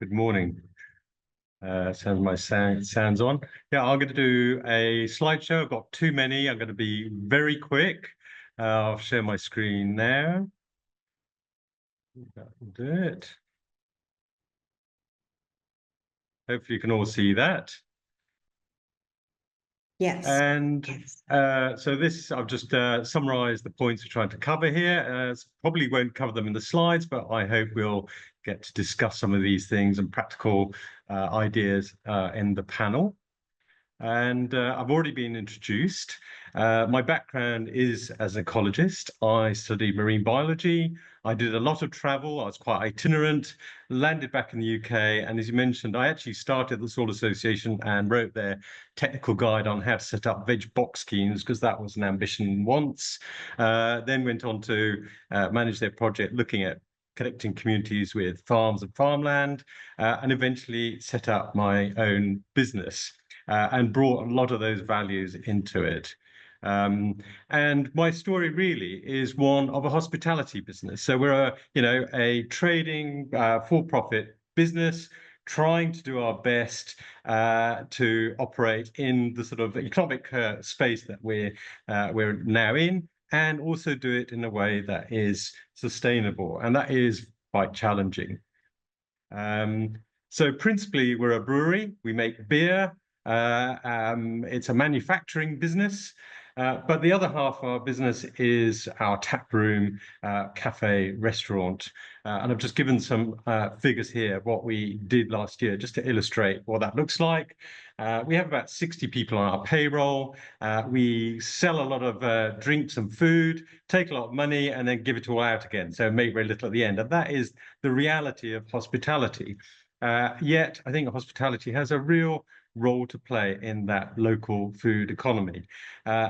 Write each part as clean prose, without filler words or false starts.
Good morning. Sounds my sounds on. Yeah, I'm going to do a slideshow. I've got too many. I'm going to be very quick. I'll share my screen now. That will do it. Hopefully you can all see that. Yes. And so this, I've just summarized the points we're trying to cover here. Probably won't cover them in the slides, but I hope we'll get to discuss some of these things and practical ideas in the panel. And I've already been introduced. My background is as an ecologist. I studied marine biology. I did a lot of travel. I was quite itinerant, landed back in the UK. And as you mentioned, I actually started the Soil Association and wrote their technical guide on how to set up veg box schemes, because that was an ambition once. Then went on to manage their project looking at connecting communities with farms and farmland, and eventually set up my own business. And brought a lot of those values into it. And my story really is one of a hospitality business. So we're a trading for-profit business trying to do our best to operate in the sort of economic space that we're now in, and also do it in a way that is sustainable, and that is quite challenging. So principally, we're a brewery. We make beer. It's a manufacturing business, but the other half of our business is our tap room, cafe, restaurant. And I've just given some figures here of what we did last year, just to illustrate what that looks like. We have about 60 people on our payroll. We sell a lot of drinks and food, take a lot of money, and then give it all out again. So make very little at the end. And that is the reality of hospitality. Yet, I think hospitality has a real role to play in that local food economy.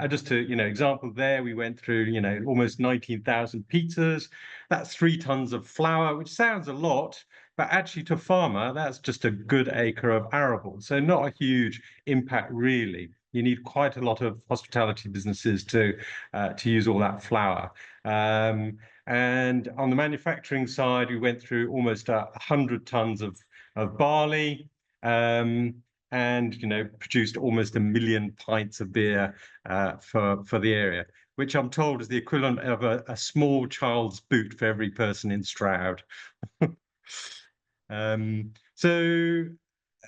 Just to, example there, we went through, almost 19,000 pizzas. That's 3 tons of flour, which sounds a lot, but actually to a farmer, that's just a good acre of arable. So not a huge impact, really. You need quite a lot of hospitality businesses to use all that flour. And on the manufacturing side, we went through almost 100 tons of barley. And produced almost 1 million pints of beer for the area, which I'm told is the equivalent of a small child's boot for every person in Stroud. So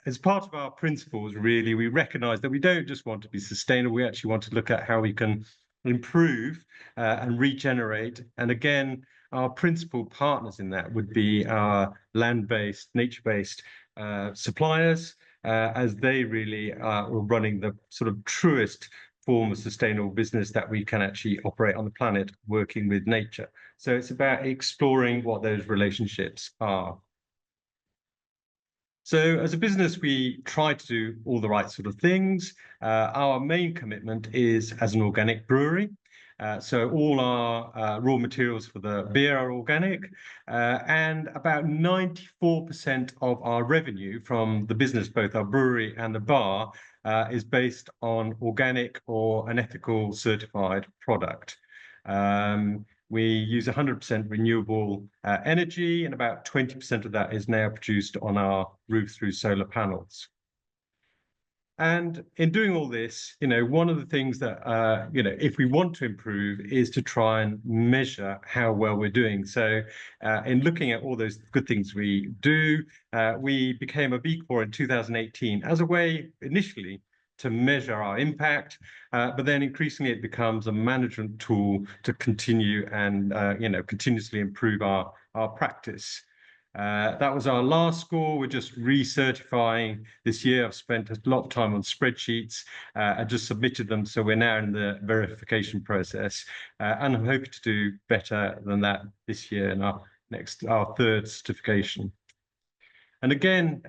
as part of our principles, really, we recognise that we don't just want to be sustainable, we actually want to look at how we can improve and regenerate. And again, our principal partners in that would be our land-based, nature-based suppliers, as they really are running the sort of truest form of sustainable business that we can actually operate on the planet, working with nature. So it's about exploring what those relationships are. So as a business, we try to do all the right sort of things. Our main commitment is as an organic brewery. So all our raw materials for the beer are organic, and about 94% of our revenue from the business, both our brewery and the bar, is based on organic or an ethical certified product. We use 100% renewable energy, and about 20% of that is now produced on our roof through solar panels. And in doing all this, one of the things that, if we want to improve, is to try and measure how well we're doing. So in looking at all those good things we do, we became a B Corp in 2018 as a way, initially, to measure our impact, but then increasingly it becomes a management tool to continue and, continuously improve our practice. That was our last score. We're just recertifying this year. I've spent a lot of time on spreadsheets. I just submitted them, so we're now in the verification process, and I'm hoping to do better than that this year in our 3rd certification. And again,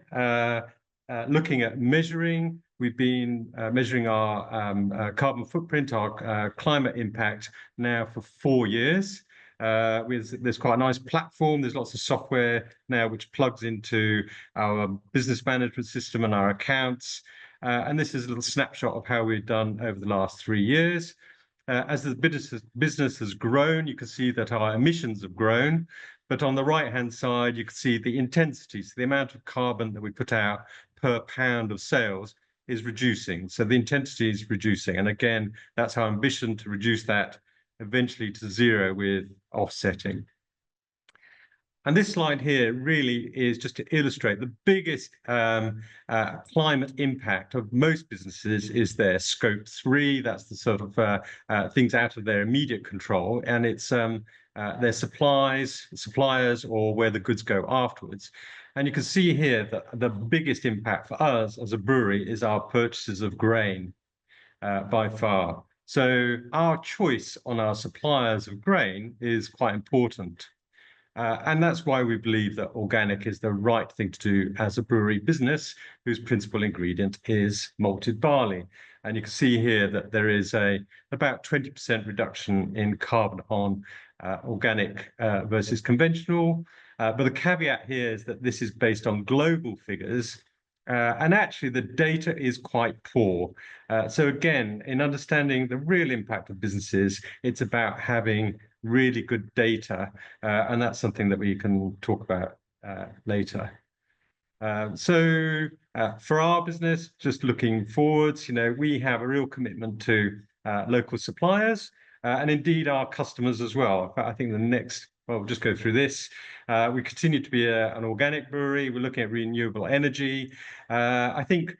looking at measuring, we've been measuring our carbon footprint, our climate impact now for 4 years. There's quite a nice platform. There's lots of software now which plugs into our business management system and our accounts. And this is a little snapshot of how we've done over the last 3 years. as the business has grown, you can see that our emissions have grown. But on the right-hand side, you can see the intensity, so the amount of carbon that we put out per pound of sales is reducing. So the intensity is reducing. And again, that's our ambition to reduce that eventually to zero with offsetting. And this slide here really is just to illustrate the biggest climate impact of most businesses is their scope 3. That's the sort of things out of their immediate control, and it's their suppliers, or where the goods go afterwards. And you can see here that the biggest impact for us as a brewery is our purchases of grain by far. So our choice on our suppliers of grain is quite important. And that's why we believe that organic is the right thing to do as a brewery business whose principal ingredient is malted barley. And you can see here that there is about 20% reduction in carbon on organic versus conventional. But the caveat here is that this is based on global figures. And actually, the data is quite poor. So again, in understanding the real impact of businesses, it's about having really good data, and that's something that we can talk about later. So for our business, just looking forwards, we have a real commitment to local suppliers and indeed our customers as well. I think the next, well, we'll just go through this. We continue to be an organic brewery. We're looking at renewable energy. I think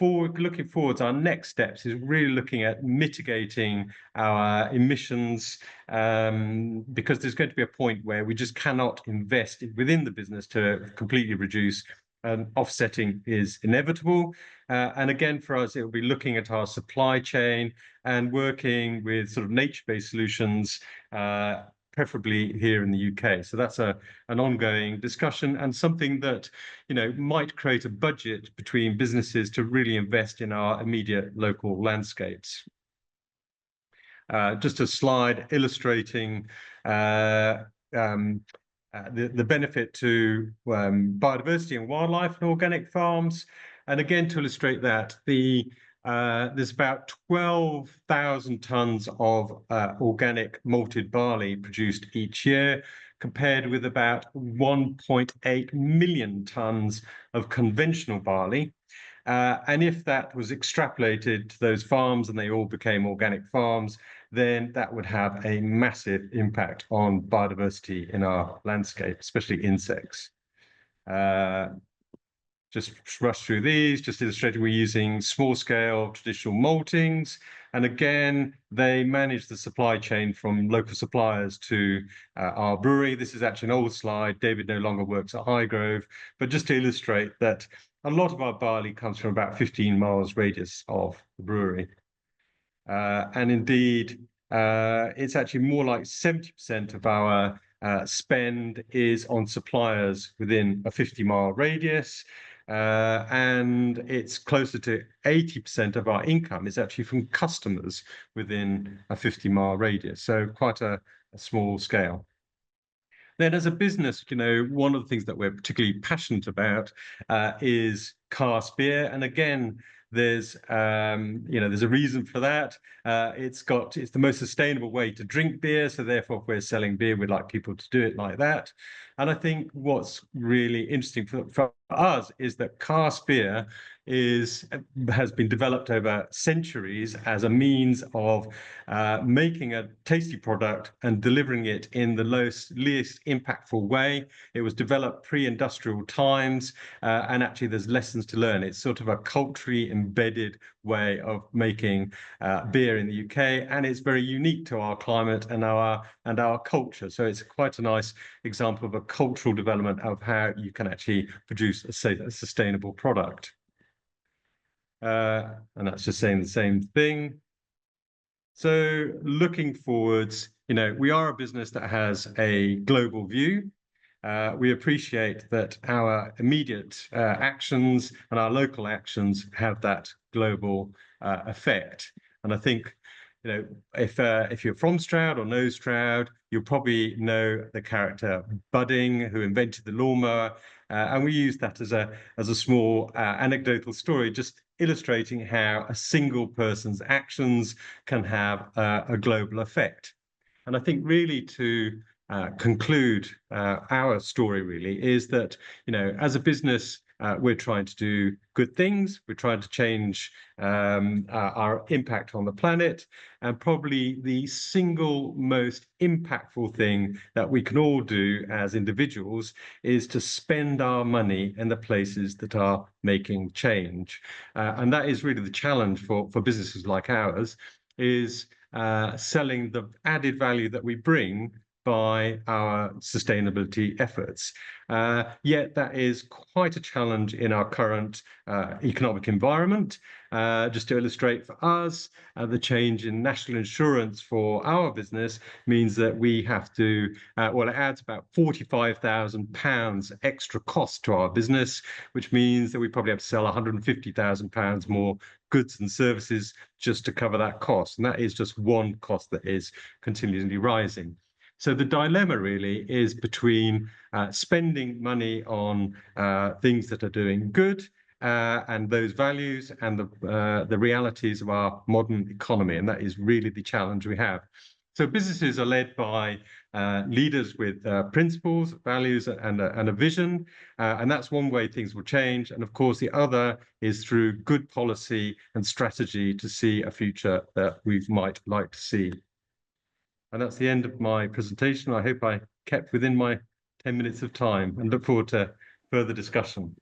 looking forwards, our next steps is really looking at mitigating our emissions, because there's going to be a point where we just cannot invest within the business to completely reduce, and offsetting is inevitable. And again, for us, it will be looking at our supply chain and working with sort of nature-based solutions, preferably here in the UK. So that's an ongoing discussion, and something that might create a budget between businesses to really invest in our immediate local landscapes. Just a slide illustrating the benefit to biodiversity and wildlife in organic farms. And again, to illustrate that, there's about 12,000 tons of organic malted barley produced each year, compared with about 1.8 million tons of conventional barley. And if that was extrapolated to those farms and they all became organic farms, then that would have a massive impact on biodiversity in our landscape, especially insects. Just rush through these, just illustrating we're using small-scale traditional maltings. And again, they manage the supply chain from local suppliers to our brewery. This is actually an old slide. David no longer works at Highgrove, but just to illustrate that a lot of our barley comes from about 15 miles radius of the brewery. And indeed, it's actually more like 70% of our spend is on suppliers within a 50-mile radius. And it's closer to 80% of our income is actually from customers within a 50-mile radius. So quite a small scale. Then as a business, one of the things that we're particularly passionate about is cask beer. And again, there's a reason for that. It's the most sustainable way to drink beer. So therefore, if we're selling beer, we'd like people to do it like that. And I think what's really interesting for us is that cask beer has been developed over centuries as a means of making a tasty product and delivering it in the least impactful way. It was developed pre-industrial times, and actually there's lessons to learn. It's sort of a culturally embedded way of making beer in the UK, and it's very unique to our climate and our culture. So it's quite a nice example of a cultural development of how you can actually produce a sustainable product. And that's just saying the same thing. So looking forwards, we are a business that has a global view. We appreciate that our immediate actions and our local actions have that global effect. And I think, if you're from Stroud or know Stroud, you'll probably know the character Budding, who invented the lawnmower. And we use that as a small anecdotal story, just illustrating how a single person's actions can have a global effect. And I think really to conclude our story really is that, as a business, we're trying to do good things. We're trying to change our impact on the planet. And probably the single most impactful thing that we can all do as individuals is to spend our money in the places that are making change. And that is really the challenge for businesses like ours, is selling the added value that we bring by our sustainability efforts. Yet that is quite a challenge in our current economic environment. Just to illustrate for us, the change in national insurance for our business means that we have to, well, it adds about £45,000 extra cost to our business, which means that we probably have to sell £150,000 more goods and services just to cover that cost. And that is just one cost that is continually rising. So the dilemma really is between spending money on things that are doing good and those values and the realities of our modern economy. And that is really the challenge we have. So businesses are led by leaders with principles, values, and a vision. And that's one way things will change. And of course, the other is through good policy and strategy to see a future that we might like to see. And that's the end of my presentation. I hope I kept within my 10 minutes of time and look forward to further discussion.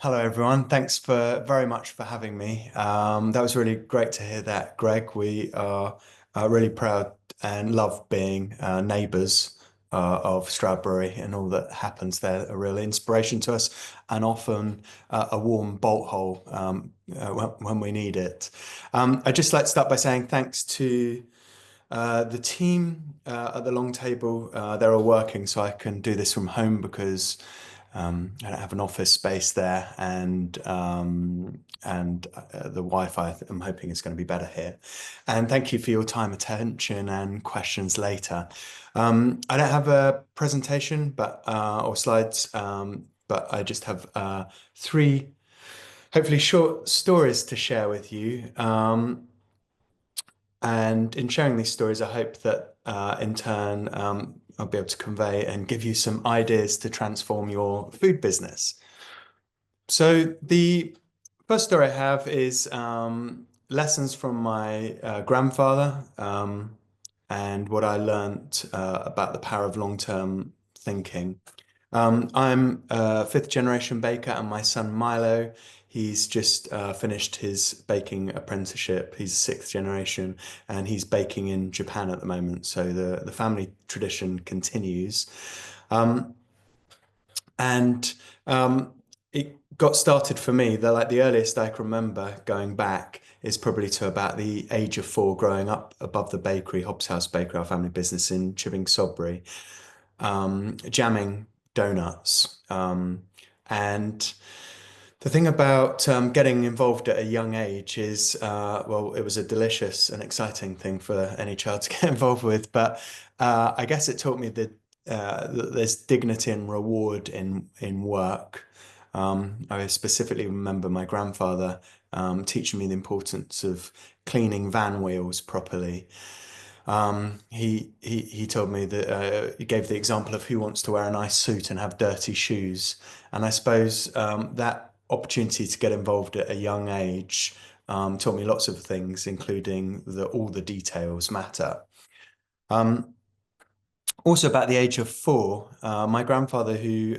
Hello, everyone. Thanks very much for having me. That was really great to hear that, Greg. We are really proud and love being neighbours of Stroud Brewery, and all that happens there. A real inspiration to us, and often a warm bolt hole when we need it. I'd just like to start by saying thanks to the team at the long table. They're all working, so I can do this from home because I don't have an office space there, and the Wi-Fi I'm hoping is going to be better here. And thank you for your time, attention, and questions later. I don't have a presentation, but or slides, but I just have three, hopefully short stories to share with you. And in sharing these stories, I hope that in turn, I'll be able to convey and give you some ideas to transform your food business. So the first story I have is lessons from my grandfather and what I learned about the power of long-term thinking. I'm a fifth generation baker, and my son Milo, he's just finished his baking apprenticeship. He's sixth generation, and he's baking in Japan at the moment. So the family tradition continues. It got started for me. The earliest I can remember going back is probably to about the age of 4, growing up above the bakery, Hobbs House Bakery, our family business in Chipping Sodbury, jamming donuts. And the thing about getting involved at a young age is, well, it was a delicious and exciting thing for any child to get involved with. But I guess it taught me that there's dignity and reward in work. I specifically remember my grandfather teaching me the importance of cleaning van wheels properly. He told me that he gave the example of who wants to wear a nice suit and have dirty shoes. And I suppose that opportunity to get involved at a young age taught me lots of things, including that all the details matter. Also, about the age of 4, my grandfather, who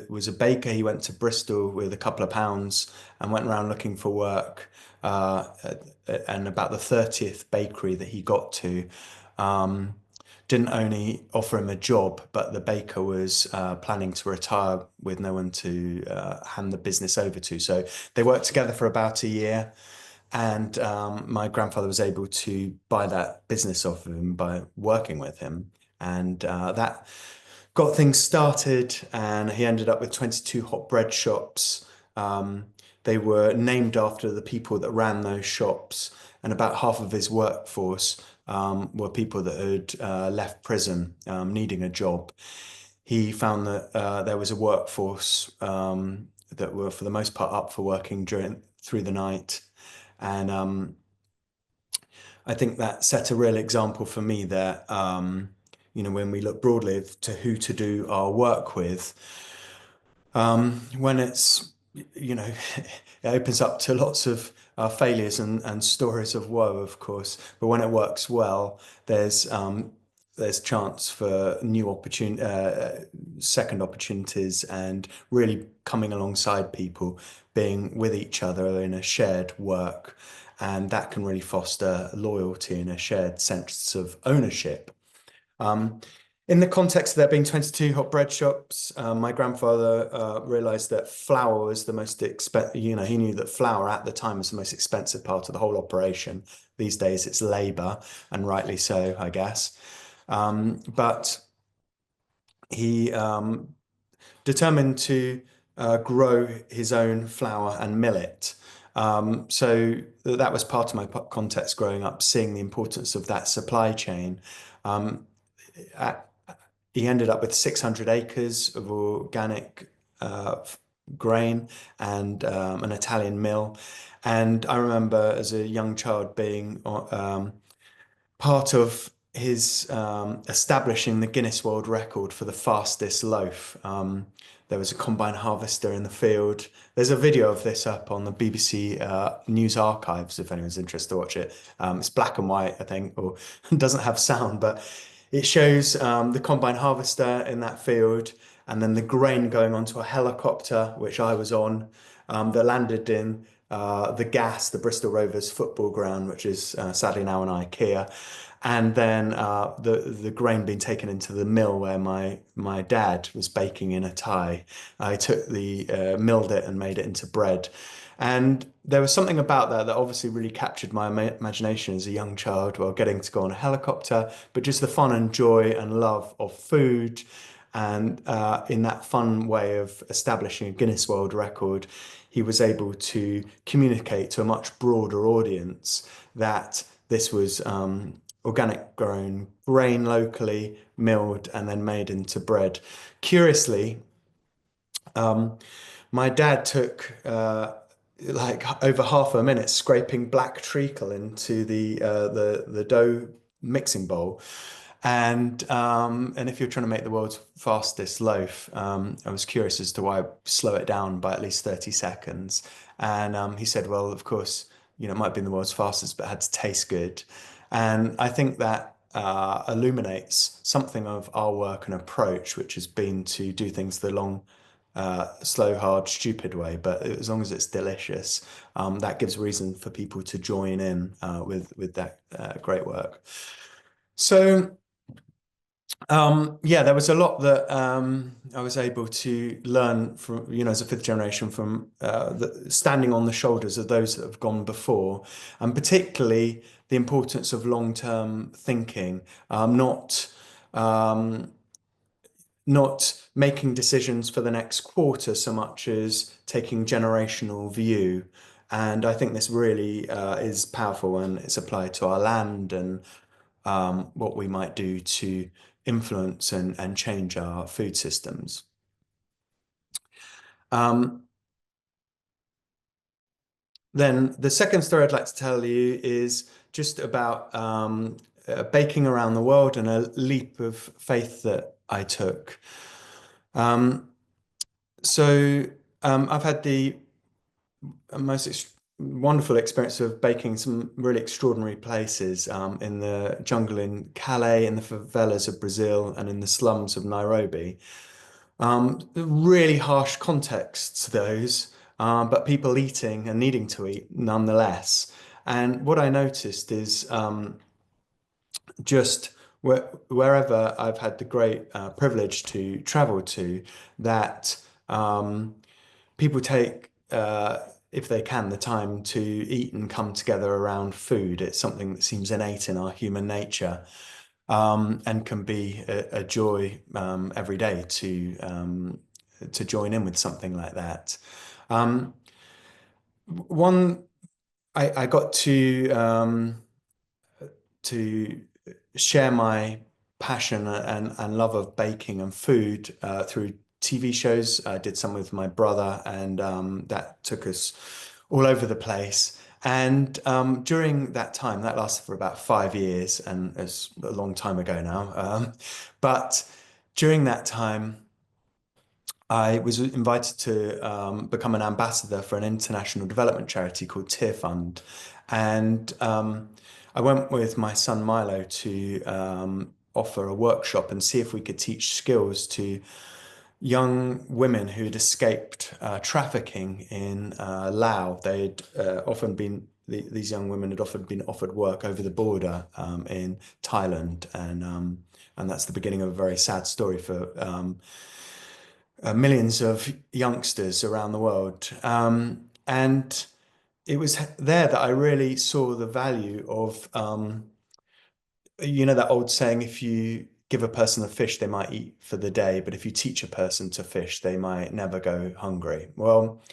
was a baker, he went to Bristol with a couple of pounds and went around looking for work. And about the 30th bakery that he got to didn't only offer him a job, but the baker was planning to retire with no one to hand the business over to. So they worked together for about a year. And my grandfather was able to buy that business off of him by working with him. And that got things started, and he ended up with 22 hot bread shops. They were named after the people that ran those shops, and about half of his workforce were people that had left prison, needing a job. He found that there was a workforce that were, for the most part, up for working through the night, and I think that set a real example for me that, when we look broadly to who to do our work with, when it's, it opens up to lots of failures and stories of woe, of course. But when it works well, there's chance for new second opportunities, and really coming alongside people, being with each other in a shared work. And that can really foster loyalty and a shared sense of ownership. In the context of there being 22 hot bread shops, my grandfather realized that flour was the most expensive. He knew that flour at the time was the most expensive part of the whole operation. These days it's labor, and rightly so, I guess. But he determined to grow his own flour and mill it. So that was part of my context growing up, seeing the importance of that supply chain. He ended up with 600 acres of organic grain and an Italian mill. And I remember as a young child being part of his establishing the Guinness World Record for the fastest loaf. There was a combine harvester in the field. There's a video of this up on the BBC News Archives if anyone's interested to watch it. It's black and white, I think, or doesn't have sound, but it shows the combine harvester in that field, and then the grain going onto a helicopter, which I was on, that landed in the Bristol Rovers football ground, which is sadly now an IKEA, and then the grain being taken into the mill where my dad was baking in a tie. I took milled it and made it into bread. And there was something about that obviously really captured my imagination as a young child, while getting to go on a helicopter, but just the fun and joy and love of food. And in that fun way of establishing a Guinness World Record, he was able to communicate to a much broader audience that this was organic grown grain, locally milled and then made into bread. Curiously, my dad took like over half a minute scraping black treacle into the dough mixing bowl. And if you're trying to make the world's fastest loaf, I was curious as to why slow it down by at least 30 seconds. And he said, well, of course, it might be the world's fastest, but it had to taste good. And I think that illuminates something of our work and approach, which has been to do things the long, slow, hard, stupid way. But as long as it's delicious, that gives reason for people to join in with that great work. So. Yeah, there was a lot that I was able to learn from, as a fifth generation, from standing on the shoulders of those that have gone before, and particularly the importance of long-term thinking, not making decisions for the next quarter so much as taking generational view. And I think this really is powerful when it's applied to our land and what we might do to influence and change our food systems. Then the second story I'd like to tell you is just about baking around the world and a leap of faith that I took. I've had the most wonderful experience of baking some really extraordinary places in the jungle in Calais, in the favelas of Brazil, and in the slums of Nairobi. Really harsh contexts, those, but people eating and needing to eat nonetheless. And what I noticed is just wherever I've had the great privilege to travel to, that people take if they can, the time to eat and come together around food. It's something that seems innate in our human nature, and can be a joy every day to join in with something like that. I got to to share my passion and love of baking and food through TV shows. I did some with my brother, and that took us all over the place. And during that time, that lasted for about 5 years, and it's a long time ago now. But during that time, I was invited to become an ambassador for an international development charity called Tear Fund. And I went with my son Milo to offer a workshop and see if we could teach skills to young women who'd escaped trafficking in Laos. They'd often been, these young women had often been offered work over the border in Thailand. And that's the beginning of a very sad story for millions of youngsters around the world. And it was there that I really saw the value of, that old saying, if you give a person a fish, they might eat for the day, but if you teach a person to fish, they might never go hungry. Well,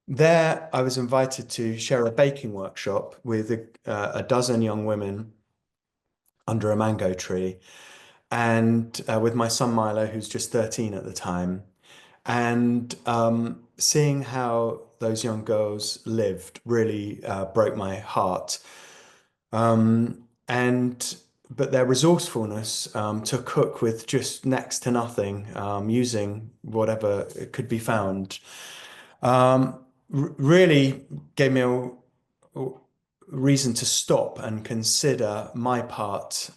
there I was invited to share a baking workshop with a dozen young women under a mango tree, and with my son Milo, who's just 13 at the time. And seeing how those young girls lived really broke my heart. But their resourcefulness to cook with just next to nothing, using whatever could be found, really gave me a reason to stop and consider my part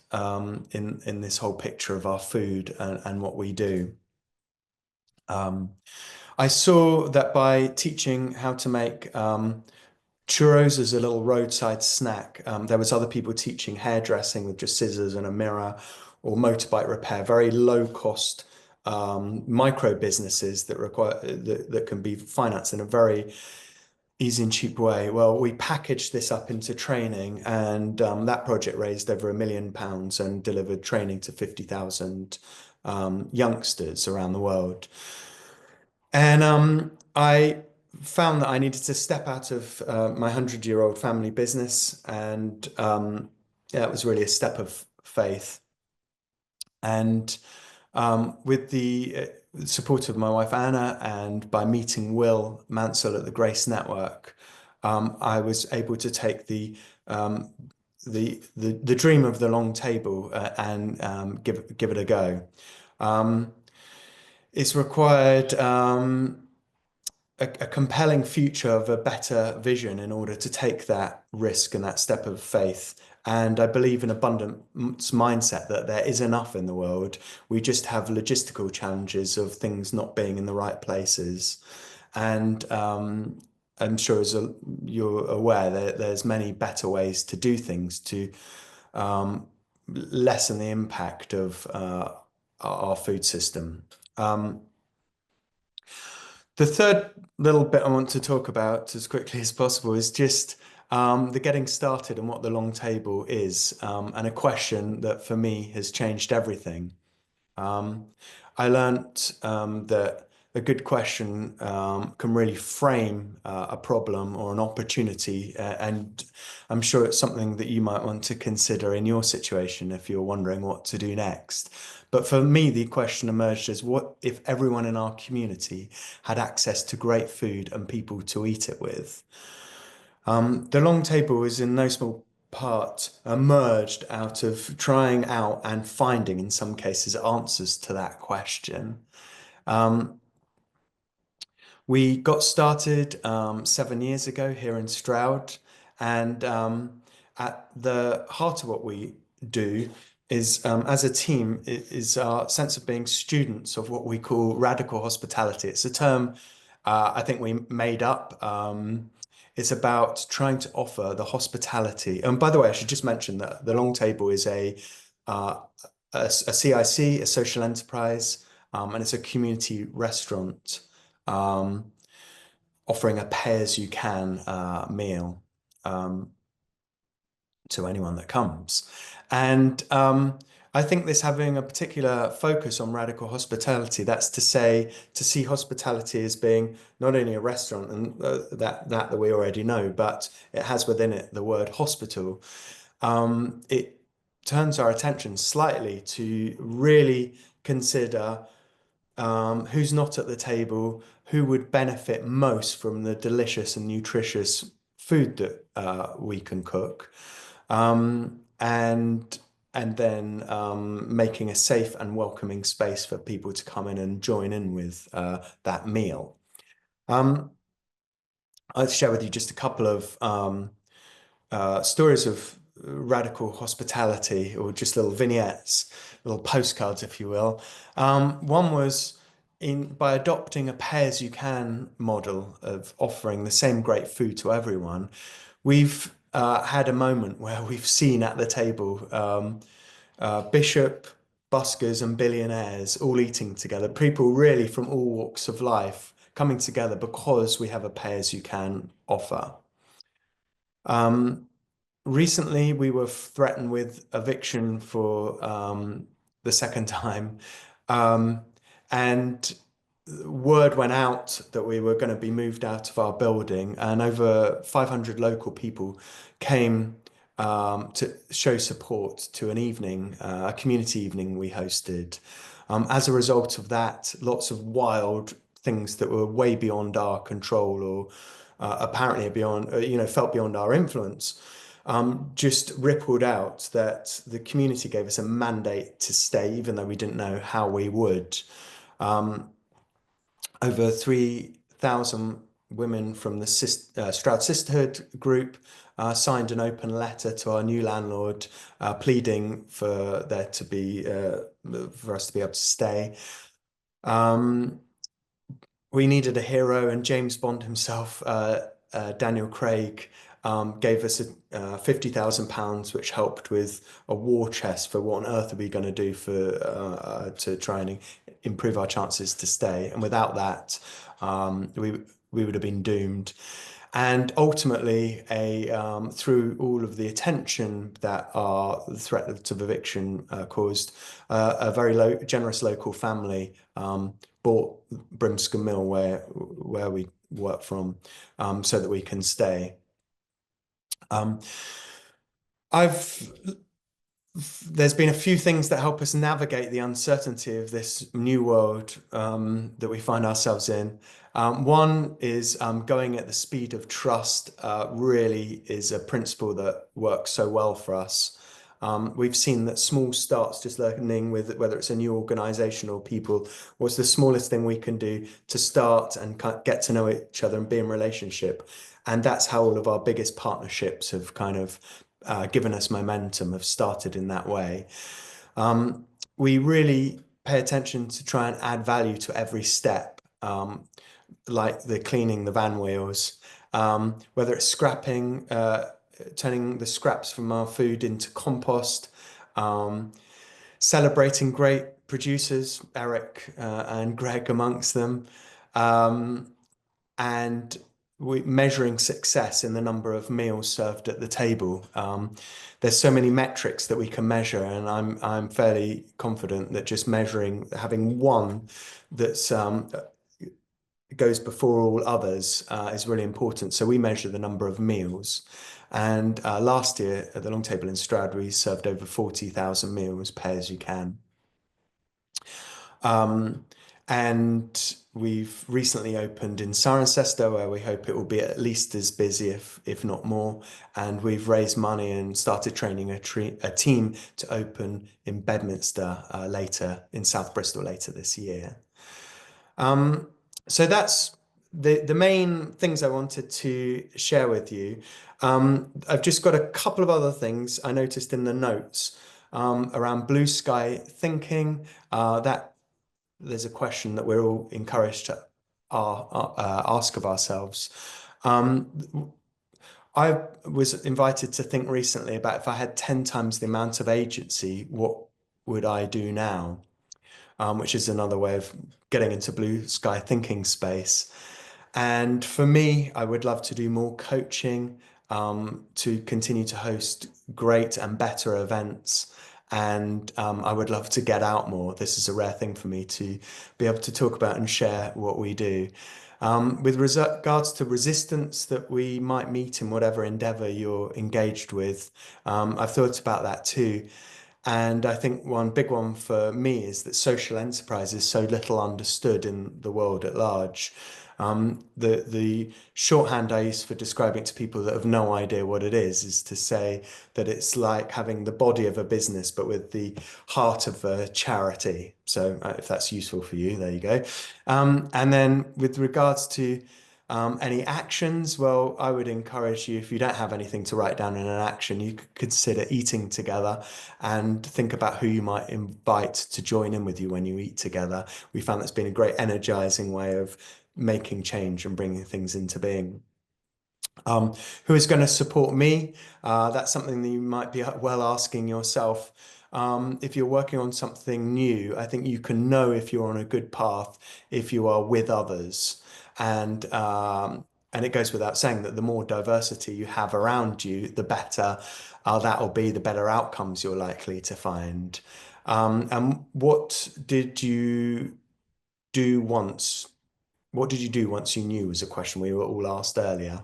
in this whole picture of our food and what we do. I saw that by teaching how to make churros as a little roadside snack, there was other people teaching hairdressing with just scissors and a mirror, or motorbike repair, very low cost micro businesses that require that can be financed in a very easy and cheap way. Well, we packaged this up into training, and that project raised over £1 million and delivered training to 50,000 youngsters around the world. And I found that I needed to step out of my 100-year-old family business, and yeah, it was really a step of faith. And with the support of my wife Anna, and by meeting Will Mansell at the Grace Network, I was able to take the dream of the long table and give it a go. It's required a compelling future of a better vision in order to take that risk and that step of faith. And I believe in abundance mindset, that there is enough in the world. We just have logistical challenges of things not being in the right places. And I'm sure, as you're aware, there's many better ways to do things to lessen the impact of our food system. The third little bit I want to talk about as quickly as possible is just the getting started and what the long table is, and a question that for me has changed everything. I learnt that a good question can really frame a problem or an opportunity, and I'm sure it's something that you might want to consider in your situation if you're wondering what to do next. But for me, the question emerged as, what if everyone in our community had access to great food and people to eat it with? The long table is in no small part emerged out of trying out and finding, in some cases, answers to that question. We got started 7 years ago here in Stroud, and at the heart of what we do is, as a team, is our sense of being students of what we call radical hospitality. It's a term I think we made up. It's about trying to offer the hospitality. And by the way, I should just mention that the Long Table is a CIC, a social enterprise, and it's a community restaurant offering a pay-as-you-can meal to anyone that comes. And I think this having a particular focus on radical hospitality, that's to say, to see hospitality as being not only a restaurant, and that we already know, but it has within it the word hospital. it turns our attention slightly to really consider who's not at the table, who would benefit most from the delicious and nutritious food that we can cook, and then making a safe and welcoming space for people to come in and join in with that meal. I'll share with you just a couple of stories of radical hospitality, or just little vignettes, little postcards, if you will. One was by adopting a pay as you can model of offering the same great food to everyone. We've had a moment where we've seen at the table bishop, buskers, and billionaires all eating together, people really from all walks of life coming together because we have a pay as you can offer. Recently, we were threatened with eviction for the second time, and word went out that we were going to be moved out of our building, and over 500 local people came to show support to an evening, a community evening we hosted. As a result of that, lots of wild things that were way beyond our control, or apparently beyond, felt beyond our influence, just rippled out, that the community gave us a mandate to stay, even though we didn't know how we would. Over 3,000 women from the Stroud Sisterhood group signed an open letter to our new landlord, pleading for us to be able to stay. We needed a hero, and James Bond himself, Daniel Craig, gave us £50,000, which helped with a war chest for what on earth are we going to do to try and improve our chances to stay. And without that, we would have been doomed. And ultimately, through all of the attention that the threat of eviction caused, a very generous local family bought Brimscombe Mill, where we work from, so that we can stay. There's been a few things that help us navigate the uncertainty of this new world that we find ourselves in. One is going at the speed of trust. Really is a principle that works so well for us. We've seen that small starts, just learning with whether it's a new organization or people, what's the smallest thing we can do to start and get to know each other and be in relationship. And that's how all of our biggest partnerships have kind of given us momentum, have started in that way. We really pay attention to try and add value to every step, like the cleaning the van wheels, whether it's scrapping, turning the scraps from our food into compost, celebrating great producers, Eric and Greg amongst them, and measuring success in the number of meals served at the table. There's so many metrics that we can measure, and I'm fairly confident that just having one that's goes before all others is really important. So we measure the number of meals, and last year at the Long Table in Stroud, we served over 40,000 meals, pay as you can. And we've recently opened in Cirencester, where we hope it will be at least as busy, if not more. And we've raised money and started training a team to open in Bedminster in South Bristol later this year. So that's the main things I wanted to share with you. I've just got a couple of other things I noticed in the notes around blue sky thinking. That there's a question that we're all encouraged to ask of ourselves. I was invited to think recently about, if I had 10 times the amount of agency, what would I do now? Which is another way of getting into blue sky thinking space. And for me, I would love to do more coaching, to continue to host great and better events. And I would love to get out more. This is a rare thing for me, to be able to talk about and share what we do. With regards to resistance that we might meet in whatever endeavor you're engaged with, I've thought about that too. And I think one big one for me is that social enterprise is so little understood in the world at large. The shorthand I use for describing it to people that have no idea what it is to say that it's like having the body of a business, but with the heart of a charity. So if that's useful for you, there you go. And then with regards to any actions, well, I would encourage you, if you don't have anything to write down in an action, you could consider eating together and think about who you might invite to join in with you when you eat together. We found that's been a great energizing way of making change and bringing things into being. Who is going to support me? That's something that you might be well asking yourself. If you're working on something new, I think you can know if you're on a good path if you are with others. And it goes without saying that the more diversity you have around you, the better that will be, the better outcomes you're likely to find. And do once? What did you do once you knew was a question we were all asked earlier.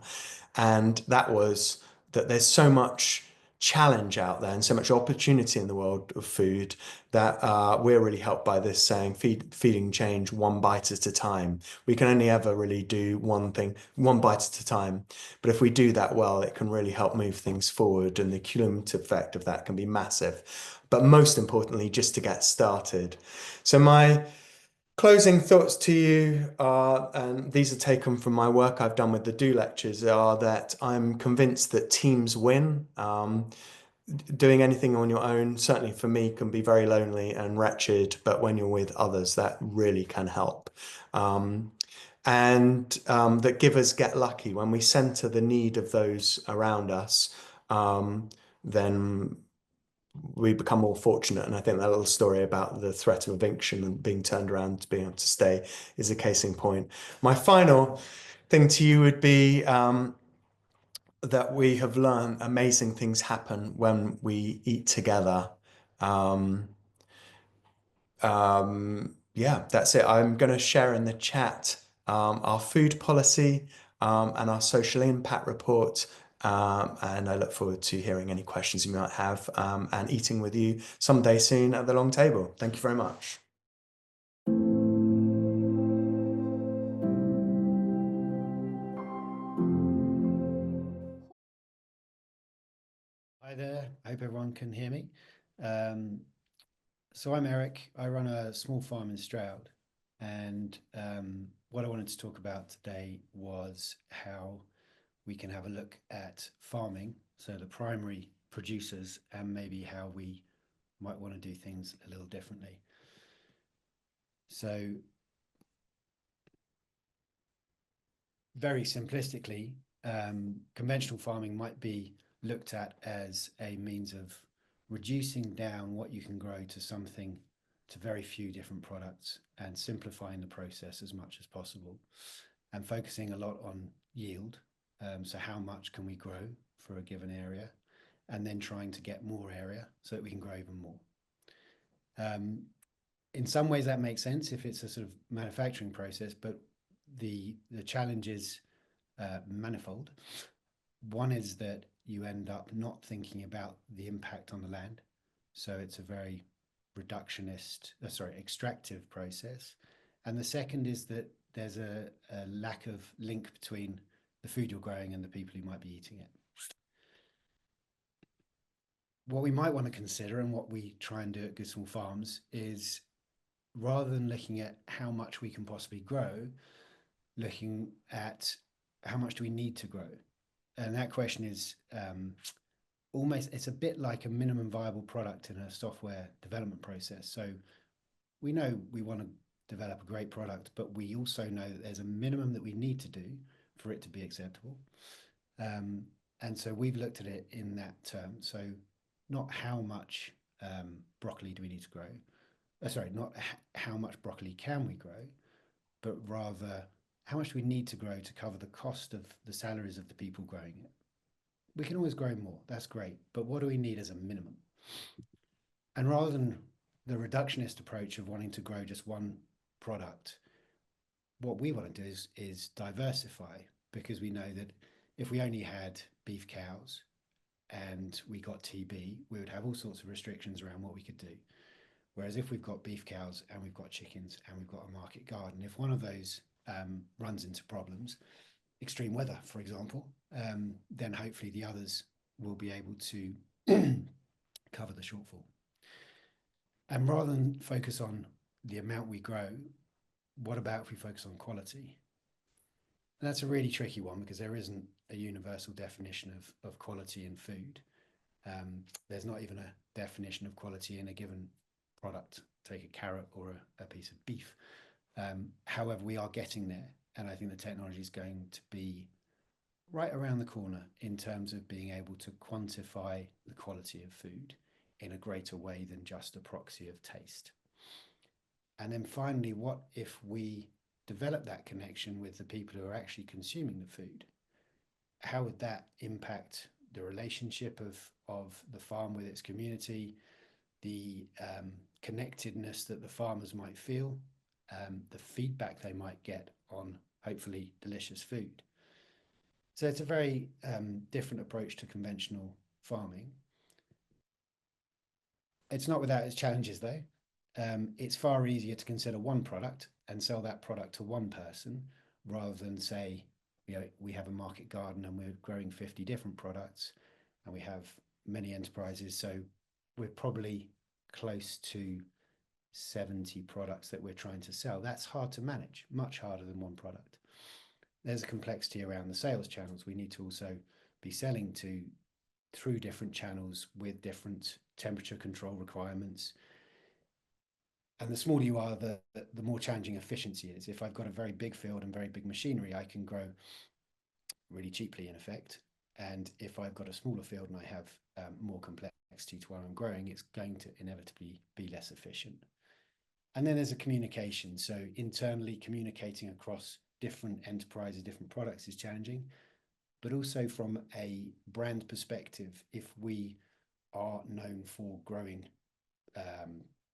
And that was that there's so much challenge out there and so much opportunity in the world of food that we're really helped by this saying, feeding change one bite at a time. We can only ever really do one thing, one bite at a time. But if we do that well, it can really help move things forward, and the cumulative effect of that can be massive. But most importantly, just to get started. So my closing thoughts to you are, and these are taken from my work I've done with the Do lectures, are that I'm convinced that teams win. Doing anything on your own, certainly for me, can be very lonely and wretched, but when you're with others, that really can help. That givers get lucky. When we center the need of those around us, then we become more fortunate. And I think that little story about the threat of eviction and being turned around to being able to stay is a case in point. My final thing to you would be that we have learned amazing things happen when we eat together. Um, yeah, that's it. I'm going to share in the chat our food policy and our social impact report. And I look forward to hearing any questions you might have and eating with you someday soon at the long table. Thank you very much. Hi there, I hope everyone can hear me. So I'm Eric, I run a small farm in Stroud, and what I wanted to talk about today was how we can have a look at farming, so the primary producers, and maybe how we might want to do things a little differently. So very simplistically, conventional farming might be looked at as a means of reducing down what you can grow to very few different products and simplifying the process as much as possible and focusing a lot on yield. So how much can we grow for a given area, and then trying to get more area so that we can grow even more. In some ways that makes sense if it's a sort of manufacturing process, but the challenge is manifold. One is that you end up not thinking about the impact on the land. So it's a very extractive process. And the second is that there's a lack of link between the food you're growing and the people who might be eating it. What we might want to consider, and what we try and do at Good Small Farms, is rather than looking at how much we can possibly grow, looking at how much do we need to grow. And that question is it's a bit like a minimum viable product in a software development process. So we know we want to develop a great product, but we also know that there's a minimum that we need to do for it to be acceptable. And so we've looked at it in that term. So not how much broccoli do we need to grow. Not how much broccoli can we grow, but rather how much do we need to grow to cover the cost of the salaries of the people growing it. We can always grow more, that's great, but what do we need as a minimum? And rather than the reductionist approach of wanting to grow just one product, what we want to do is diversify, because we know that if we only had beef cows and we got TB, we would have all sorts of restrictions around what we could do. Whereas if we've got beef cows and we've got chickens and we've got a market garden, if one of those runs into problems, extreme weather, for example, then hopefully the others will be able to cover the shortfall. And rather than focus on the amount we grow, what about if we focus on quality? And that's a really tricky one, because there isn't a universal definition of quality in food. There's not even a definition of quality in a given product. Take a carrot or a piece of beef. However, we are getting there. And I think the technology is going to be right around the corner in terms of being able to quantify the quality of food in a greater way than just a proxy of taste. And then finally, what if we develop that connection with the people who are actually consuming the food? How would that impact the relationship of the farm with its community, the connectedness that the farmers might feel, the feedback they might get on hopefully delicious food? So it's a very different approach to conventional farming. It's not without its challenges, though. It's far easier to consider one product and sell that product to one person, rather than say, we have a market garden and we're growing 50 different products and we have many enterprises. So we're probably close to 70 products that we're trying to sell. That's hard to manage, much harder than one product. There's a complexity around the sales channels. We need to also be selling through different channels with different temperature control requirements. And the smaller you are, the more challenging efficiency is. If I've got a very big field and very big machinery, I can grow really cheaply, in effect. And if I've got a smaller field and I have more complexity to where I'm growing, it's going to inevitably be less efficient. And then there's a communication. So internally communicating across different enterprises, different products is challenging. But also from a brand perspective, if we are known for growing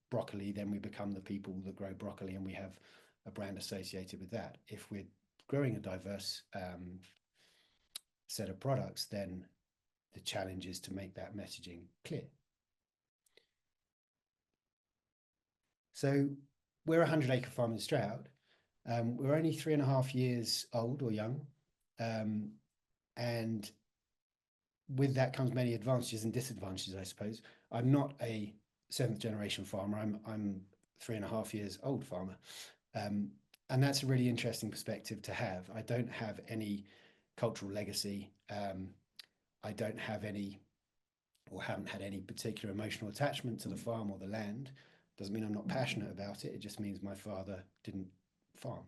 broccoli, then we become the people that grow broccoli and we have a brand associated with that. If we're growing a diverse set of products, then the challenge is to make that messaging clear. So we're a 100-acre farm in Stroud. We're only 3.5 years old or young. And with that comes many advantages and disadvantages, I suppose. I'm not a 7th generation farmer. I'm 3.5 years old farmer. And that's a really interesting perspective to have. I don't have any cultural legacy. I don't have any, or haven't had any particular emotional attachment to the farm or the land. Doesn't mean I'm not passionate about it. It just means my father didn't farm.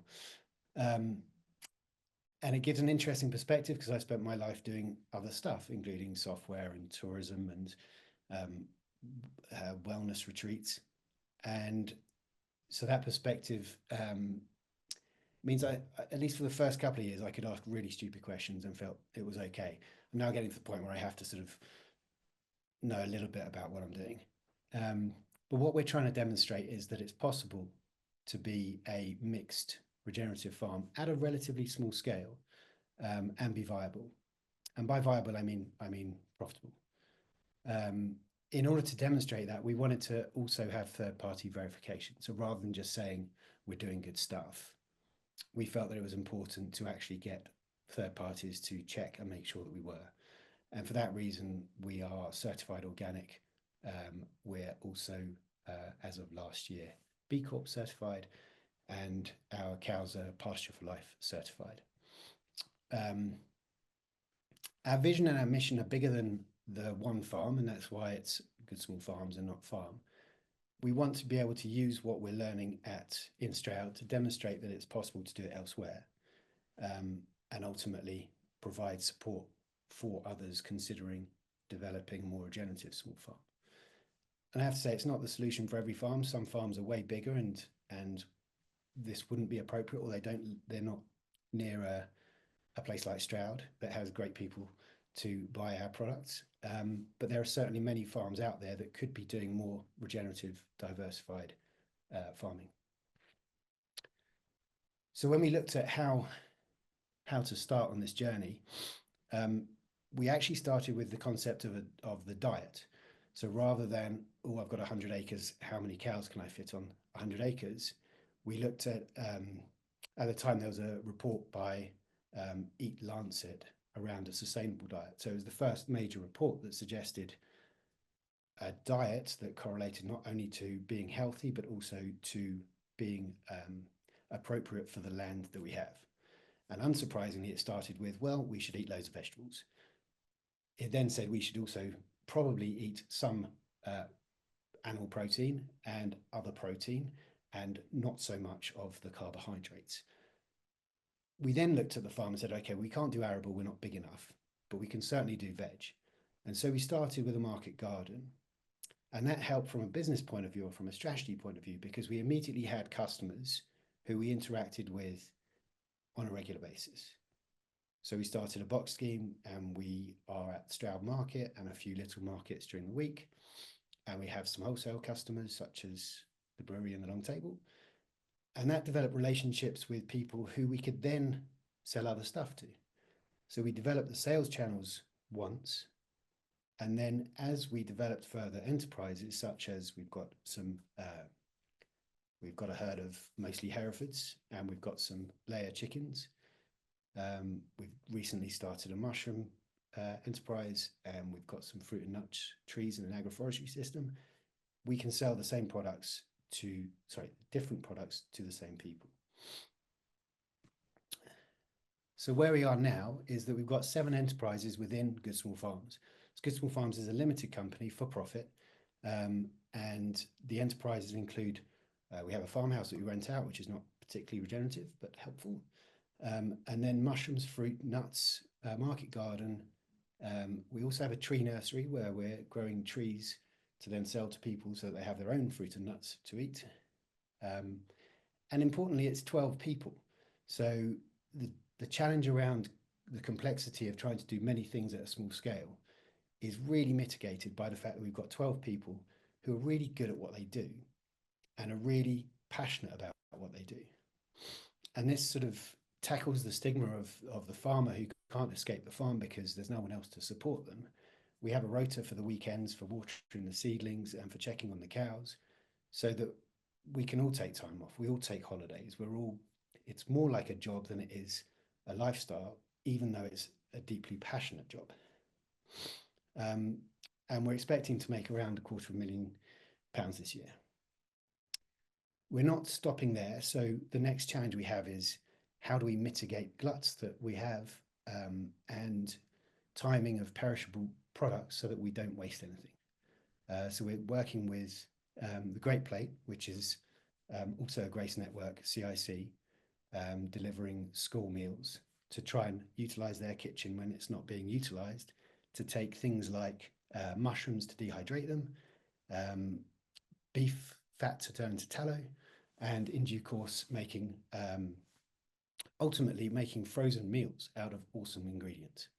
And it gives an interesting perspective, because I spent my life doing other stuff, including software and tourism and wellness retreats. And so that perspective means at least for the first couple of years, I could ask really stupid questions and felt it was okay. I'm now getting to the point where I have to sort of know a little bit about what I'm doing. But what we're trying to demonstrate is that it's possible to be a mixed regenerative farm at a relatively small scale and be viable. And by viable, I mean profitable. In order to demonstrate that, we wanted to also have third-party verification. So rather than just saying we're doing good stuff, we felt that it was important to actually get third parties to check and make sure that we were. And for that reason, we are certified organic. We're also, as of last year, B Corp certified, and our cows are Pasture for Life certified. Our vision and our mission are bigger than the one farm, and that's why it's Good Small Farms and not farm. We want to be able to use what we're learning in Stroud to demonstrate that it's possible to do it elsewhere, and ultimately provide support for others considering developing a more regenerative small farm. And I have to say, it's not the solution for every farm. Some farms are way bigger and this wouldn't be appropriate, or they're not near a place like Stroud that has great people to buy our products. But there are certainly many farms out there that could be doing more regenerative, diversified farming. So when we looked at how to start on this journey, we actually started with the concept of the diet. So rather than, oh, I've got 100 acres, how many cows can I fit on 100 acres? We looked at the time there was a report by Eat Lancet around a sustainable diet. So it was the first major report that suggested a diet that correlated not only to being healthy, but also to being appropriate for the land that we have. And unsurprisingly, it started with, well, we should eat loads of vegetables. It then said we should also probably eat some animal protein and other protein, and not so much of the carbohydrates. We then looked at the farm and said, okay, we can't do arable, we're not big enough, but we can certainly do veg. And so we started with a market garden. And that helped from a business point of view or from a strategy point of view, because we immediately had customers who we interacted with on a regular basis. So we started a box scheme, and we are at Stroud Market and a few little markets during the week. And we have some wholesale customers such as the brewery and the Long Table. And that developed relationships with people who we could then sell other stuff to. So we developed the sales channels once. And then as we developed further enterprises, such as we've got a herd of mostly Herefords, and we've got some layer chickens. We've recently started a mushroom enterprise, and we've got some fruit and nut trees in an agroforestry system. We can sell the same products different products to the same people. So where we are now is that we've got 7 enterprises within Good Small Farms. So Good Small Farms is a limited company for profit, and the enterprises include, we have a farmhouse that we rent out, which is not particularly regenerative, but helpful. And then mushrooms, fruit, nuts, market garden. We also have a tree nursery where we're growing trees to then sell to people so that they have their own fruit and nuts to eat. And importantly, it's 12 people. So the challenge around the complexity of trying to do many things at a small scale is really mitigated by the fact that we've got 12 people who are really good at what they do and are really passionate about what they do. And this sort of tackles the stigma of the farmer who can't escape the farm because there's no one else to support them. We have a rota for the weekends for watering the seedlings and for checking on the cows, so that we can all take time off. We all take holidays. It's more like a job than it is a lifestyle, even though it's a deeply passionate job. And we're expecting to make around £250,000 this year. We're not stopping there. So the next challenge we have is, how do we mitigate gluts that we have and timing of perishable products so that we don't waste anything? So we're working with the Great Plate, which is also a Grace Network, CIC, delivering school meals to try and utilize their kitchen when it's not being utilized, to take things like mushrooms to dehydrate them, beef fat to turn into tallow, and in due course ultimately making frozen meals out of awesome ingredients.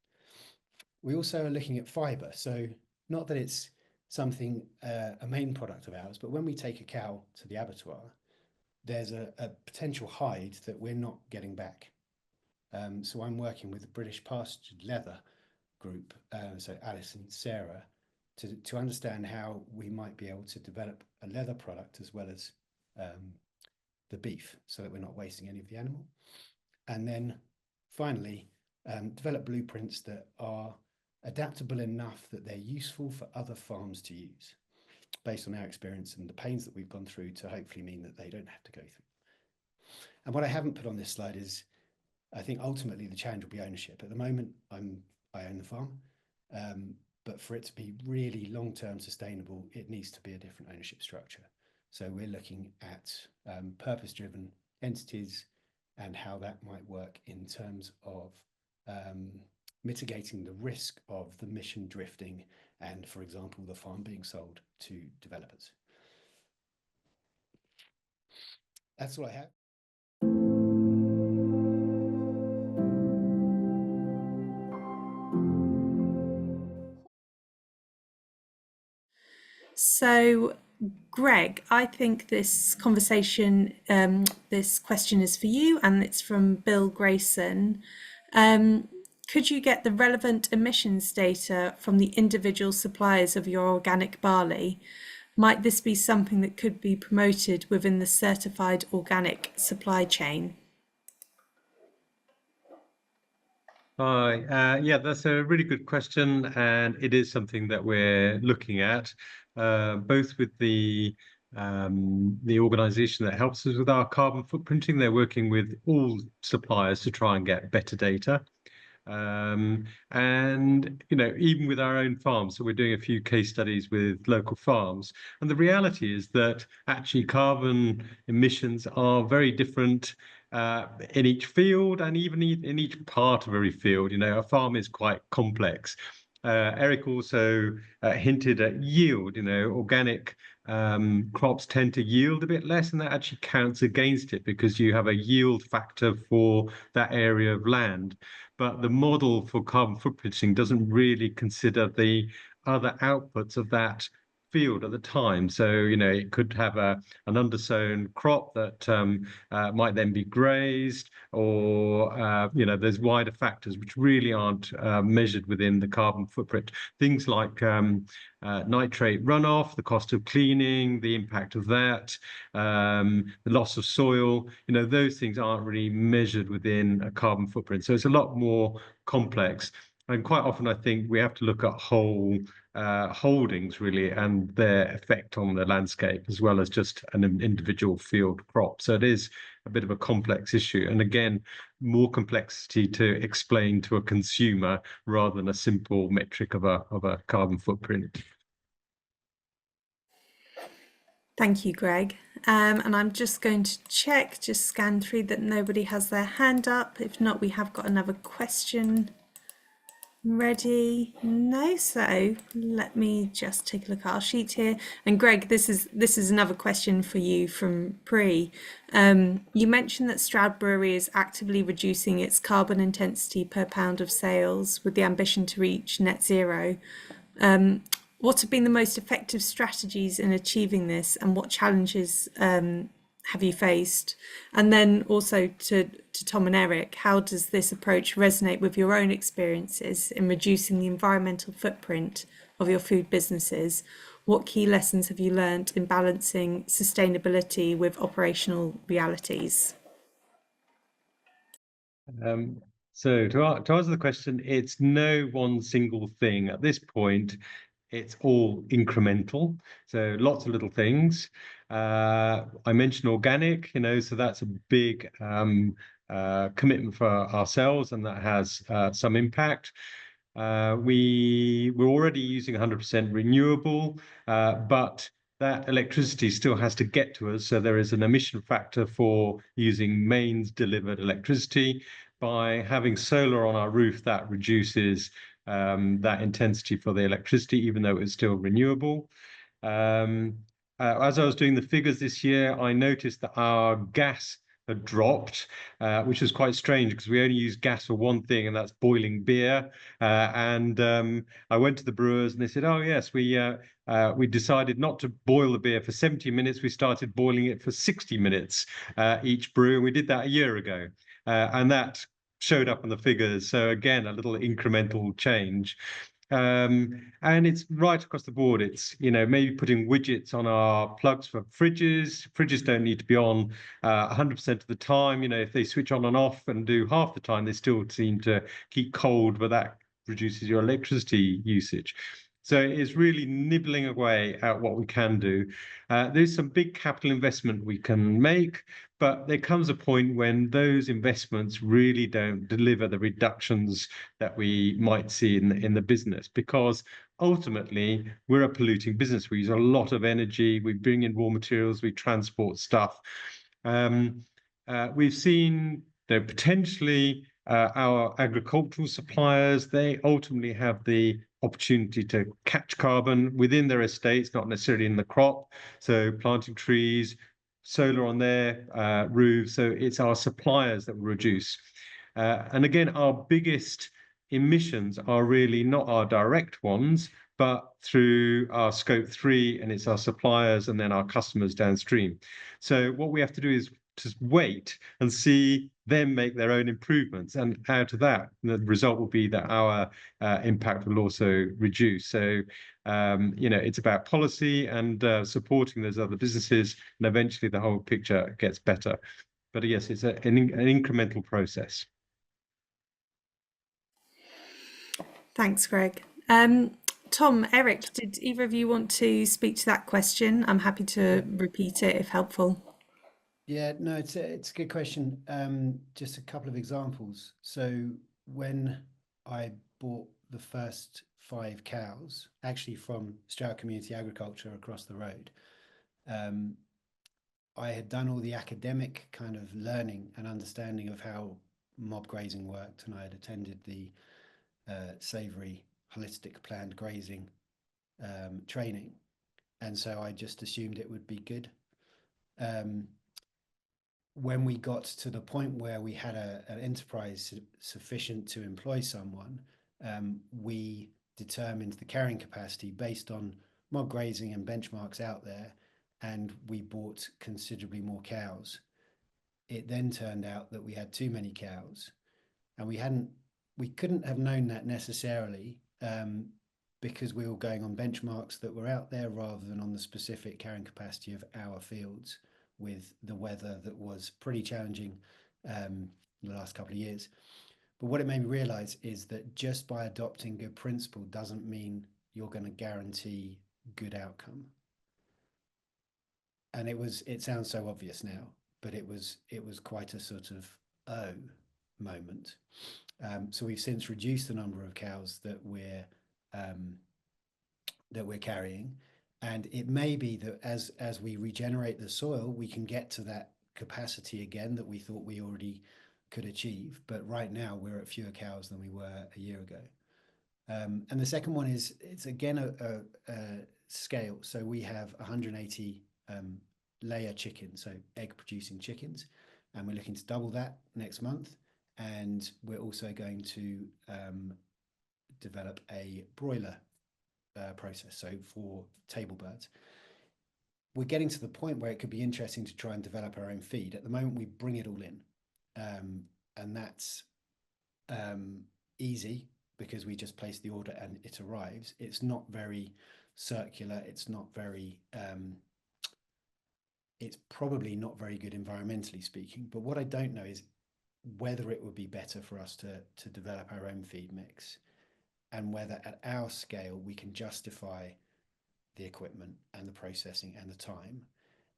We also are looking at fiber. So not that it's something, a main product of ours, but when we take a cow to the abattoir, there's a potential hide that we're not getting back. So I'm working with the British Pastured Leather group, so Alice and Sarah, to understand how we might be able to develop a leather product as well as the beef, so that we're not wasting any of the animal. And then finally, develop blueprints that are adaptable enough that they're useful for other farms to use, based on our experience and the pains that we've gone through, to hopefully mean that they don't have to go through. And what I haven't put on this slide is, I think ultimately the challenge will be ownership. At the moment, I own the farm, but for it to be really long-term sustainable, it needs to be a different ownership structure. So we're looking at purpose-driven entities and how that might work in terms of mitigating the risk of the mission drifting and, for example, the farm being sold to developers. That's all I have. So Greg, I think this conversation, this question is for you, and it's from Bill Grayson. Could you get the relevant emissions data from the individual suppliers of your organic barley? Might this be something that could be promoted within the certified organic supply chain? Hi, yeah, that's a really good question, and it is something that we're looking at, both with the organisation that helps us with our carbon footprinting. They're working with all suppliers to try and get better data. And even with our own farms, so we're doing a few case studies with local farms, and the reality is that actually carbon emissions are very different in each field, and even in each part of every field. A farm is quite complex. Eric also hinted at yield. Organic crops tend to yield a bit less, and that actually counts against it because you have a yield factor for that area of land. But the model for carbon footprinting doesn't really consider the other outputs of that field at the time. So, it could have an undersown crop that might then be grazed, or, there's wider factors which really aren't measured within the carbon footprint. Things like nitrate runoff, the cost of cleaning, the impact of that, the loss of soil, those things aren't really measured within a carbon footprint. So it's a lot more complex. And quite often, I think we have to look at whole holdings really, and their effect on the landscape, as well as just an individual field crop. So it is a bit of a complex issue, and again, more complexity to explain to a consumer rather than a simple metric of a carbon footprint. Thank you, Greg. And I'm just going to just scan through that nobody has their hand up. If not, we have got another question ready. No, so let me just take a look at our sheet here. And Greg, this is another question for you from Pri. You mentioned that Stroud Brewery is actively reducing its carbon intensity per pound of sales with the ambition to reach net zero. What have been the most effective strategies in achieving this, and what challenges have you faced? And then also to Tom and Eric, how does this approach resonate with your own experiences in reducing the environmental footprint of your food businesses? What key lessons have you learned in balancing sustainability with operational realities? So to answer the question, it's no one single thing at this point. It's all incremental, so lots of little things. I mentioned organic, so that's a big commitment for ourselves, and that has some impact. We're already using 100% renewable, but that electricity still has to get to us. So there is an emission factor for using mains delivered electricity. By having solar on our roof, that reduces that intensity for the electricity, even though it's still renewable. As I was doing the figures this year, I noticed that our gas had dropped, which was quite strange because we only use gas for one thing, and that's boiling beer. And I went to the brewers, and they said, "Oh yes, we decided not to boil the beer for 70 minutes. We started boiling it for 60 minutes each brew, and we did that a year ago." And that showed up on the figures. So again, a little incremental change. And it's right across the board. It's, maybe putting widgets on our plugs for fridges. Fridges don't need to be on 100% of the time. If they switch on and off and do half the time, they still seem to keep cold, but that reduces your electricity usage. So it's really nibbling away at what we can do. There's some big capital investment we can make, but there comes a point when those investments really don't deliver the reductions that we might see in the business, because ultimately we're a polluting business. We use a lot of energy, we bring in raw materials, we transport stuff. We've seen potentially our agricultural suppliers, they ultimately have the opportunity to catch carbon within their estates, not necessarily in the crop. So planting trees, solar on their roofs. So it's our suppliers that will reduce. And again, our biggest emissions are really not our direct ones, but through our scope 3, and it's our suppliers and then our customers downstream. So what we have to do is just wait and see them make their own improvements, and out of that, the result will be that our impact will also reduce. So it's about policy and supporting those other businesses, and eventually the whole picture gets better. But yes, it's an incremental process. Thanks, Greg. Tom, Eric, did either of you want to speak to that question? I'm happy to repeat it if helpful. Yeah, no, it's a good question. Just a couple of examples. So when I bought the first 5 cows, actually from Stroud Community Agriculture across the road, I had done all the academic kind of learning and understanding of how mob grazing worked, and I had attended the savoury holistic planned grazing training, and so I just assumed it would be good. When we got to the point where we had an enterprise sufficient to employ someone, we determined the carrying capacity based on mob grazing and benchmarks out there, and we bought considerably more cows. It then turned out that we had too many cows, and we couldn't have known that necessarily because we were going on benchmarks that were out there rather than on the specific carrying capacity of our fields, with the weather that was pretty challenging in the last couple of years. But what it made me realize is that just by adopting good principle doesn't mean you're going to guarantee good outcome. And it sounds so obvious now, but it was quite a sort of moment. So we've since reduced the number of cows that we're carrying. And it may be that as we regenerate the soil, we can get to that capacity again that we thought we already could achieve. But right now we're at fewer cows than we were a year ago. And the second one is, it's again a scale. So we have 180 layer chickens, so egg producing chickens, and we're looking to double that next month. And we're also going to develop a broiler process, so for table birds. We're getting to the point where it could be interesting to try and develop our own feed. At the moment, we bring it all in, and that's easy because we just place the order and it arrives. It's not very circular. It's not very. It's probably not very good environmentally speaking. But what I don't know is whether it would be better for us to develop our own feed mix, and whether at our scale we can justify the equipment and the processing and the time,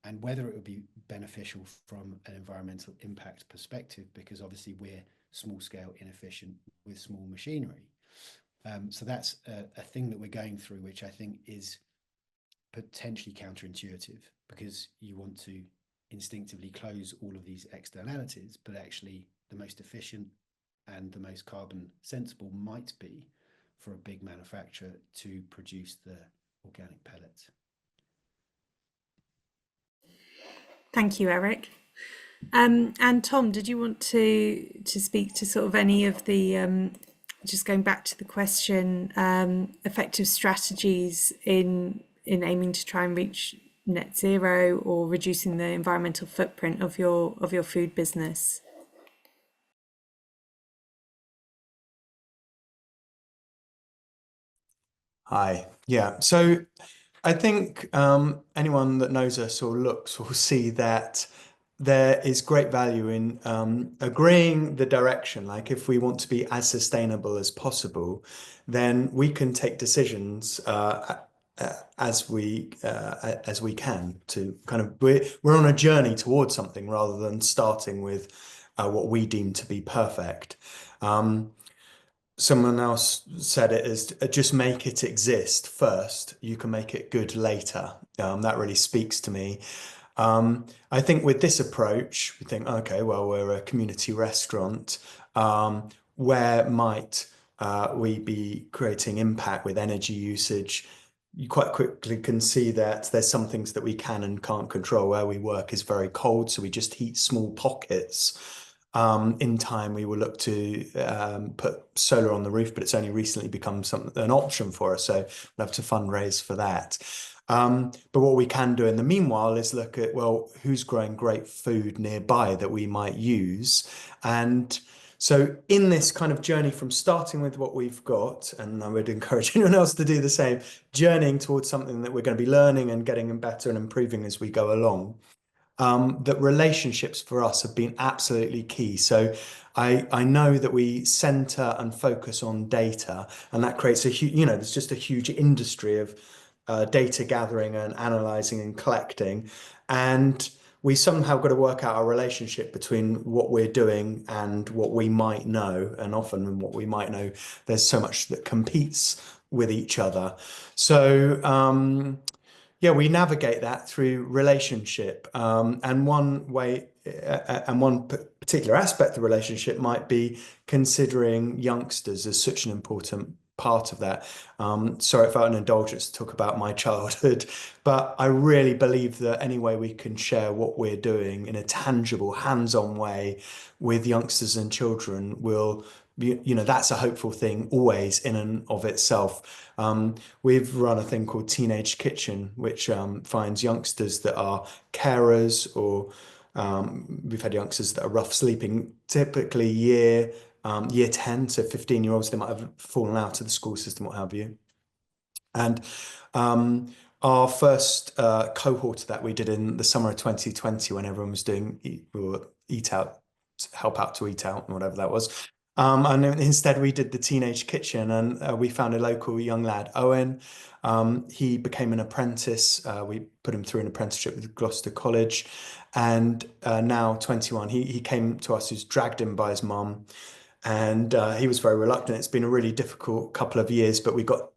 and whether it would be beneficial from an environmental impact perspective, because obviously we're small scale inefficient with small machinery. So that's a thing that we're going through, which I think is potentially counterintuitive, because you want to instinctively close all of these externalities, but actually the most efficient and the most carbon sensible might be for a big manufacturer to produce the organic pellets. Thank you, Eric. And Tom, did you want to speak to sort of any of the, just going back to the question, effective strategies in aiming to try and reach net zero or reducing the environmental footprint of your food business? Hi. Yeah. So I think anyone that knows us or looks will see that there is great value in agreeing the direction. Like, if we want to be as sustainable as possible, then we can take decisions as we can to kind of, we're on a journey towards something rather than starting with what we deem to be perfect. Someone else said it as just make it exist first. You can make it good later. That really speaks to me. I think with this approach, we think, okay, well, we're a community restaurant. Where might we be creating impact with energy usage? You quite quickly can see that there's some things that we can and can't control. Where we work is very cold, so we just heat small pockets In time, we will look to put solar on the roof, but it's only recently become an option for us. So we'll have to fundraise for that. But what we can do in the meanwhile is look at, well, who's growing great food nearby that we might use. And so in this kind of journey from starting with what we've got, and I would encourage anyone else to do the same, journeying towards something that we're going to be learning and getting better and improving as we go along, that relationships for us have been absolutely key. So I know that we center and focus on data, and that creates a huge, there's just a huge industry of data gathering and analyzing and collecting. And we somehow got to work out our relationship between what we're doing and what we might know. And often in what we might know, there's so much that competes with each other. So yeah, we navigate that through relationship. And one way and one particular aspect of relationship might be considering youngsters as such an important part of that. Sorry if I have an indulgence to talk about my childhood, but I really believe that any way we can share what we're doing in a tangible, hands-on way with youngsters and children will, that's a hopeful thing always in and of itself. We've run a thing called Teenage Kitchen, which finds youngsters that are carers, or we've had youngsters that are rough sleeping, typically year 10, so 15-year-olds, they might have fallen out of the school system, what have you. And our first cohort of that we did in the summer of 2020, when everyone was doing help out to eat out, and whatever that was. And instead we did the Teenage Kitchen, and we found a local young lad, Owen. He became an apprentice. We put him through an apprenticeship with Gloucester College, and now 21. He came to us, who's dragged him by his mum, and he was very reluctant. It's been a really difficult couple of years, but we got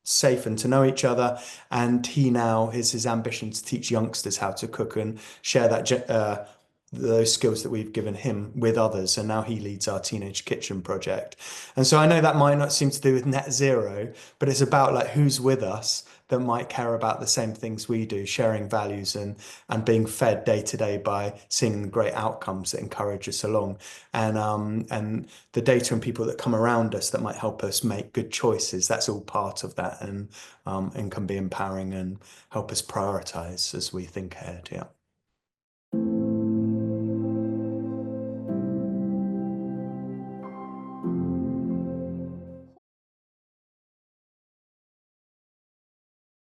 safe and to know each other. And he now is his ambition to teach youngsters how to cook and share that those skills that we've given him with others. And now he leads our Teenage Kitchen project. And so I know that might not seem to do with net zero, but it's about like who's with us that might care about the same things we do, sharing values and being fed day to day by seeing the great outcomes that encourage us along, and the data and people that come around us that might help us make good choices. That's all part of that, and can be empowering and help us prioritize as we think ahead. Yeah.